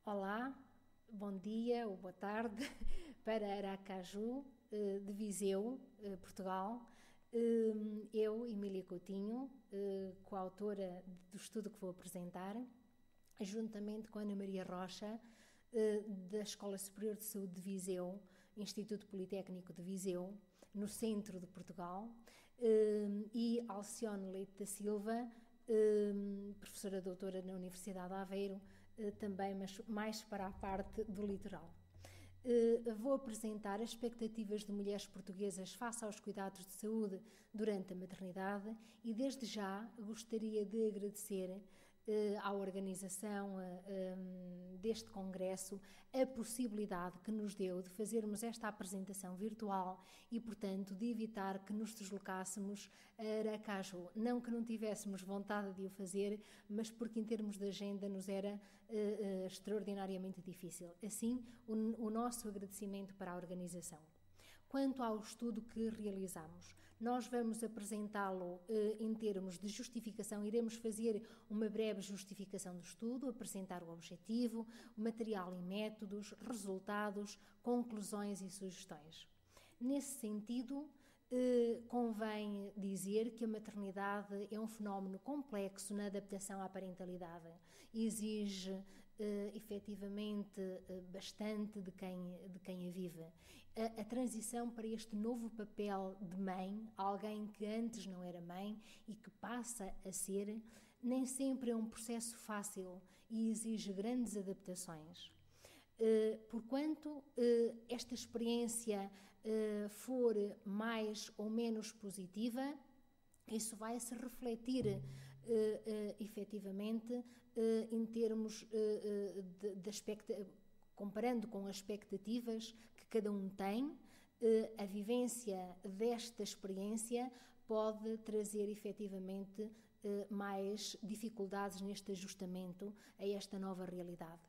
Olá, bom dia ou boa tarde para Aracaju, de Viseu, Portugal. Eu, Emília Coutinho, coautora do estudo que vou apresentar, juntamente com Ana Maria Rocha, da Escola Superior de Saúde de Viseu, Instituto Politécnico de Viseu, no centro de Portugal, e Alcione Leite da Silva, professora doutora na Universidade de Aveiro, também, mas mais para a parte do litoral. Vou apresentar as expectativas de mulheres portuguesas face aos cuidados de saúde durante a maternidade e desde já gostaria de agradecer à organização deste congresso a possibilidade que nos deu de fazermos esta apresentação virtual e, portanto, de evitar que nos deslocássemos a Aracaju. Não que não tivéssemos vontade de o fazer, mas porque em termos de agenda nos era extraordinariamente difícil. Assim, o nosso agradecimento para a organização. Quanto ao estudo que realizamos, nós vamos apresentá-lo em termos de justificação, iremos fazer uma breve justificação do estudo, apresentar o objetivo, o material e métodos, resultados, conclusões e sugestões. Nesse sentido, convém dizer que a maternidade é um fenómeno complexo na adaptação à parentalidade. Exige, efetivamente, bastante de quem a vive. A transição para este novo papel de mãe, alguém que antes não era mãe e que passa a ser, nem sempre é um processo fácil e exige grandes adaptações. Porquanto esta experiência for mais ou menos positiva, isso vai se refletir efetivamente em termos comparando com as expectativas que cada um tem. A vivência desta experiência pode trazer efetivamente mais dificuldades neste ajustamento a esta nova realidade.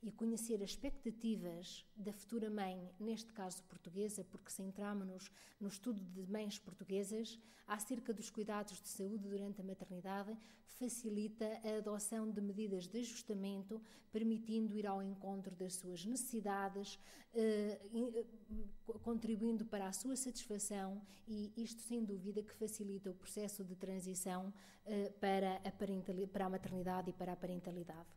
E conhecer as expectativas da futura mãe, neste caso portuguesa, porque centrámonos no estudo de mães portuguesas, acerca dos cuidados de saúde durante a maternidade, facilita a adoção de medidas de ajustamento, permitindo ir ao encontro das suas necessidades, contribuindo para a sua satisfação, e isto sem dúvida que facilita o processo de transição para a maternidade e para a parentalidade.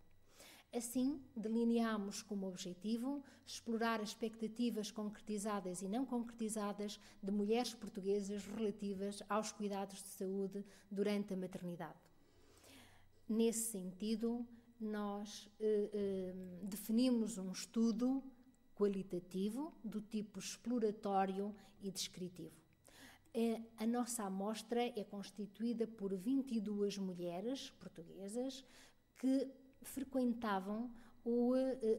Assim, delineamos como objetivo explorar as expectativas concretizadas e não concretizadas de mulheres portuguesas relativas aos cuidados de saúde durante a maternidade. Nesse sentido, nós definimos um estudo qualitativo do tipo exploratório e descritivo. A nossa amostra é constituída por 22 mulheres portuguesas que frequentavam o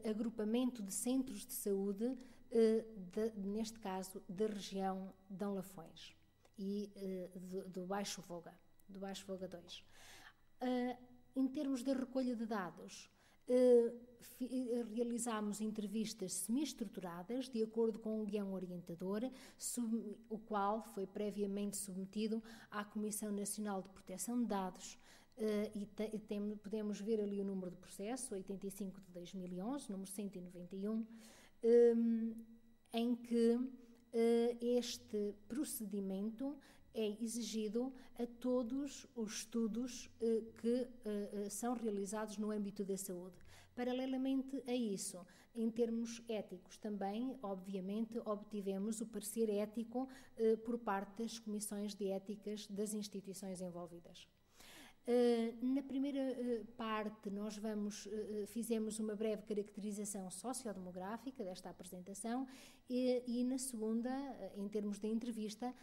agrupamento de centros de saúde, neste caso, da região de Lafões e do Baixo Voga 2. Em termos de recolha de dados, realizámos entrevistas semi-estruturadas de acordo com um guião orientador, o qual foi previamente submetido à Comissão Nacional de Proteção de Dados, e podemos ver ali o número de processo, 85 de 2011, número 191, em que este procedimento é exigido a todos os estudos que são realizados no âmbito da saúde. Paralelamente a isso, em termos éticos também, obviamente, obtivemos o parecer ético por parte das comissões de éticas das instituições envolvidas. Na primeira parte nós fizemos uma breve caracterização sociodemográfica desta apresentação e na segunda, em termos de entrevista,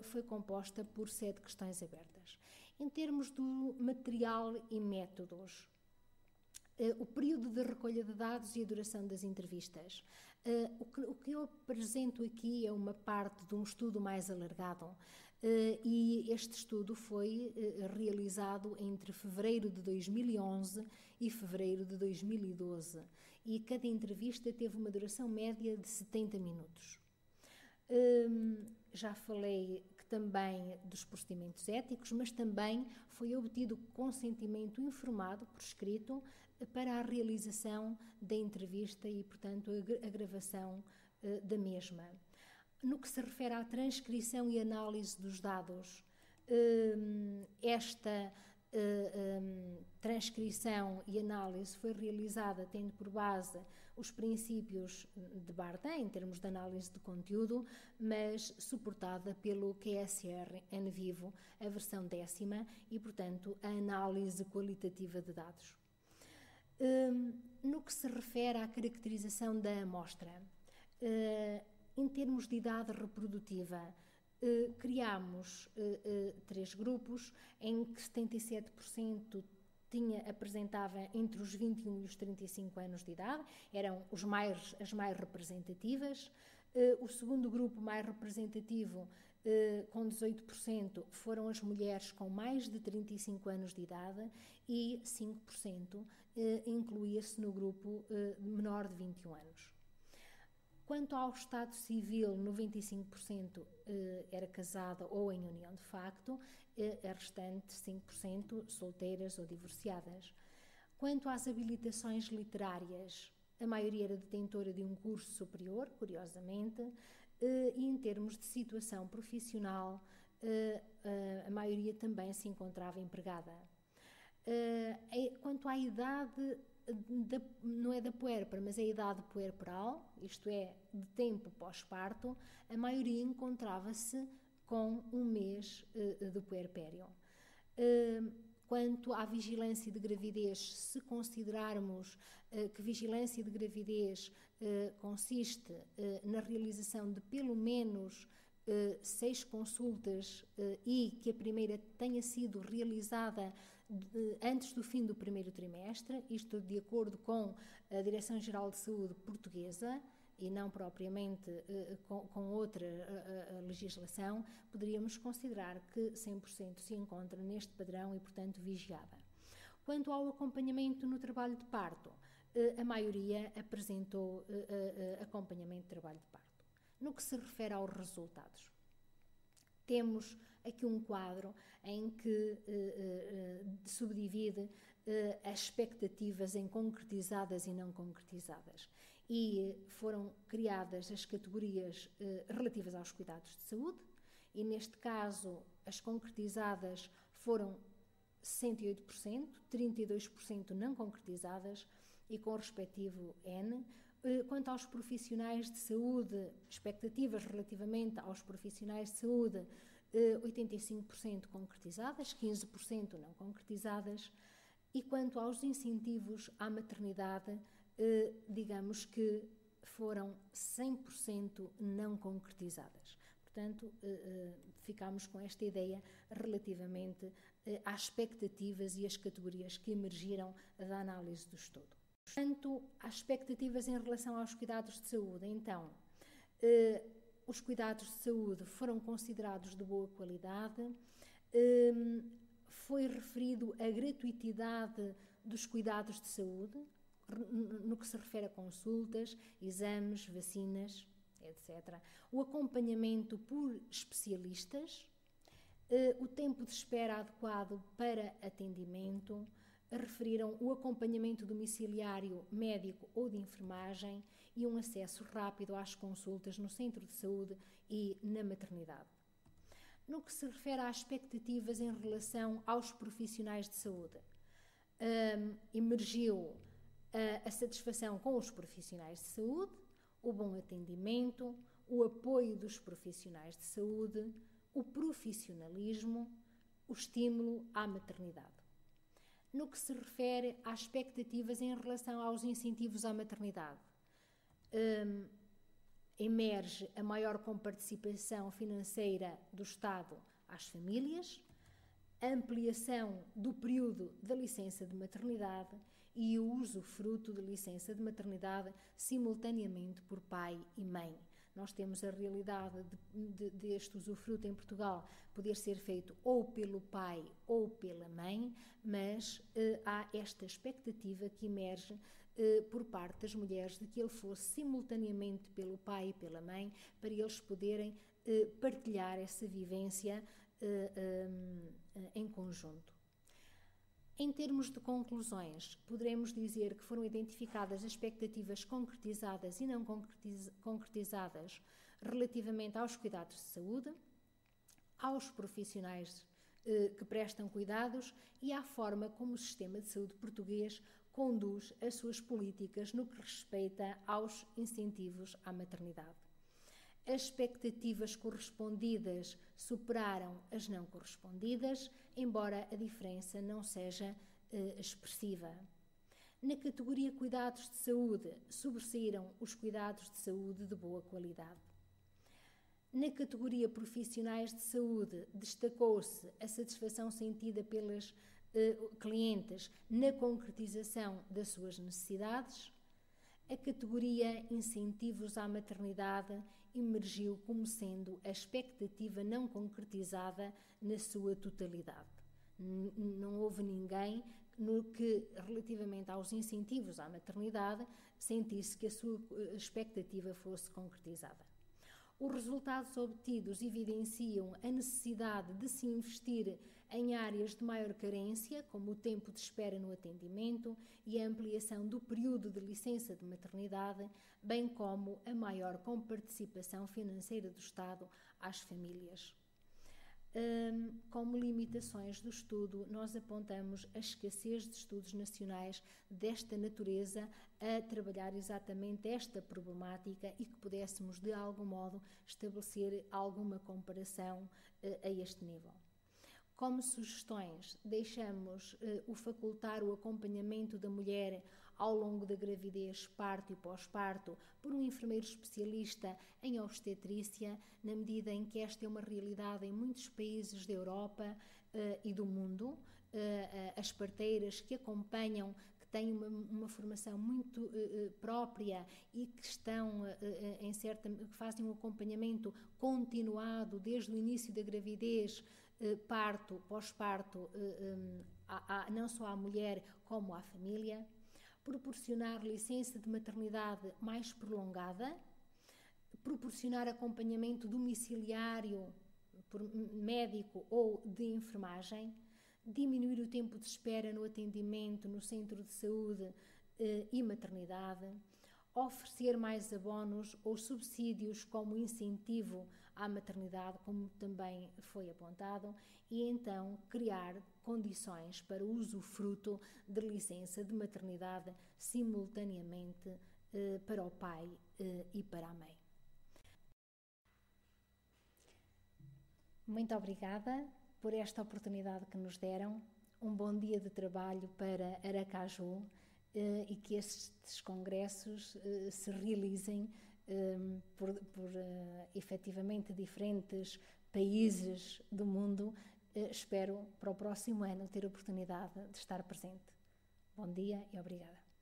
foi composta por 7 questões abertas. Em termos do material e métodos, o período de recolha de dados e a duração das entrevistas. O que eu apresento aqui é uma parte de um estudo mais alargado, e este estudo foi realizado entre fevereiro de 2011 e fevereiro de 2012, e cada entrevista teve uma duração média de 70 minutos. Já falei que também dos procedimentos éticos, mas também foi obtido consentimento informado por escrito para a realização da entrevista e, portanto, a gravação da mesma. No que se refere à transcrição e análise dos dados, esta transcrição e análise foi realizada tendo por base os princípios de Bardin, em termos de análise de conteúdo, mas suportada pelo QSR N Vivo, a versão 10ª, e, portanto, a análise qualitativa de dados. No que se refere à caracterização da amostra, em termos de idade reprodutiva, criámos 3 grupos, em que 77% apresentava entre os 21 e os 35 anos de idade, eram as mais representativas. O segundo grupo mais representativo, com 18%, foram as mulheres com mais de 35 anos de idade, e 5% incluía-se no grupo menor de 21 anos. Quanto ao estado civil, 95% era casada ou em união de facto, a restante 5% solteiras ou divorciadas. Quanto às habilitações literárias, a maioria era detentora de um curso superior, curiosamente, e em termos de situação profissional, a maioria também se encontrava empregada. Quanto à idade, não é da puérpera, mas é a idade puerperal, isto é, de tempo pós-parto, a maioria encontrava-se com 1 mês de puerpério. Quanto à vigilância de gravidez, se considerarmos que vigilância de gravidez consiste na realização de pelo menos 6 consultas e que a primeira tenha sido realizada antes do fim do primeiro trimestre, isto de acordo com a Direção-Geral de Saúde portuguesa e não propriamente com outra legislação, poderíamos considerar que 100% se encontra neste padrão e, portanto, vigiada. Quanto ao acompanhamento no trabalho de parto, a maioria apresentou acompanhamento de trabalho de parto. No que se refere aos resultados, temos aqui um quadro em que subdivide as expectativas em concretizadas e não concretizadas. E foram criadas as categorias relativas aos cuidados de saúde, e neste caso as concretizadas foram 108%, 32% não concretizadas e com o respectivo N. Quanto aos profissionais de saúde, expectativas relativamente aos profissionais de saúde, 85% concretizadas, 15% não concretizadas, e quanto aos incentivos à maternidade, digamos que foram 100% não concretizadas. Portanto, ficámos com esta ideia relativamente às expectativas e às categorias que emergiram da análise do estudo. Quanto às expectativas em relação aos cuidados de saúde, então, os cuidados de saúde foram considerados de boa qualidade, foi referido a gratuitidade dos cuidados de saúde, no que se refere a consultas, exames, vacinas, etc. O acompanhamento por especialistas, o tempo de espera adequado para atendimento, referiram o acompanhamento domiciliário médico ou de enfermagem e um acesso rápido às consultas no centro de saúde e na maternidade. No que se refere às expectativas em relação aos profissionais de saúde, emergiu a satisfação com os profissionais de saúde, o bom atendimento, o apoio dos profissionais de saúde, o profissionalismo, o estímulo à maternidade. No que se refere às expectativas em relação aos incentivos à maternidade, emerge a maior comparticipação financeira do Estado às famílias, a ampliação do período da licença de maternidade e o usufruto de licença de maternidade simultaneamente por pai e mãe. Nós temos a realidade deste usufruto em Portugal poder ser feito ou pelo pai ou pela mãe, mas há esta expectativa que emerge por parte das mulheres de que ele fosse simultaneamente pelo pai e pela mãe, para eles poderem partilhar essa vivência em conjunto. Em termos de conclusões, poderemos dizer que foram identificadas expectativas concretizadas e não concretizadas relativamente aos cuidados de saúde, aos profissionais que prestam cuidados e à forma como o sistema de saúde português conduz as suas políticas no que respeita aos incentivos à maternidade. As expectativas correspondidas superaram as não correspondidas, embora a diferença não seja expressiva. Na categoria cuidados de saúde, sobressaíram os cuidados de saúde de boa qualidade. Na categoria profissionais de saúde, destacou-se a satisfação sentida pelas clientes na concretização das suas necessidades. A categoria incentivos à maternidade emergiu como sendo a expectativa não concretizada na sua totalidade. Não houve ninguém no que, relativamente aos incentivos à maternidade, sentisse que a sua expectativa fosse concretizada. Os resultados obtidos evidenciam a necessidade de se investir em áreas de maior carência, como o tempo de espera no atendimento e a ampliação do período de licença de maternidade, bem como a maior comparticipação financeira do Estado às famílias. Como limitações do estudo, nós apontamos a escassez de estudos nacionais desta natureza a trabalhar exatamente esta problemática e que pudéssemos, de algum modo, estabelecer alguma comparação a este nível. Como sugestões, deixamos o facultar o acompanhamento da mulher ao longo da gravidez, parto e pós-parto por um enfermeiro especialista em obstetrícia, na medida em que esta é uma realidade em muitos países da Europa e do mundo. As parteiras que acompanham, que têm uma formação muito própria e que estão que fazem um acompanhamento continuado desde o início da gravidez, parto, pós-parto, não só à mulher como à família. Proporcionar licença de maternidade mais prolongada, proporcionar acompanhamento domiciliário por médico ou de enfermagem, diminuir o tempo de espera no atendimento no centro de saúde e maternidade, oferecer mais abonos ou subsídios como incentivo à maternidade, como também foi apontado, e então criar condições para o usufruto de licença de maternidade simultaneamente para o pai e para a mãe. Muito obrigada por esta oportunidade que nos deram. Um bom dia de trabalho para Aracaju e que estes congressos se realizem por efetivamente diferentes países do mundo. Espero para o próximo ano ter a oportunidade de estar presente. Bom dia e obrigada.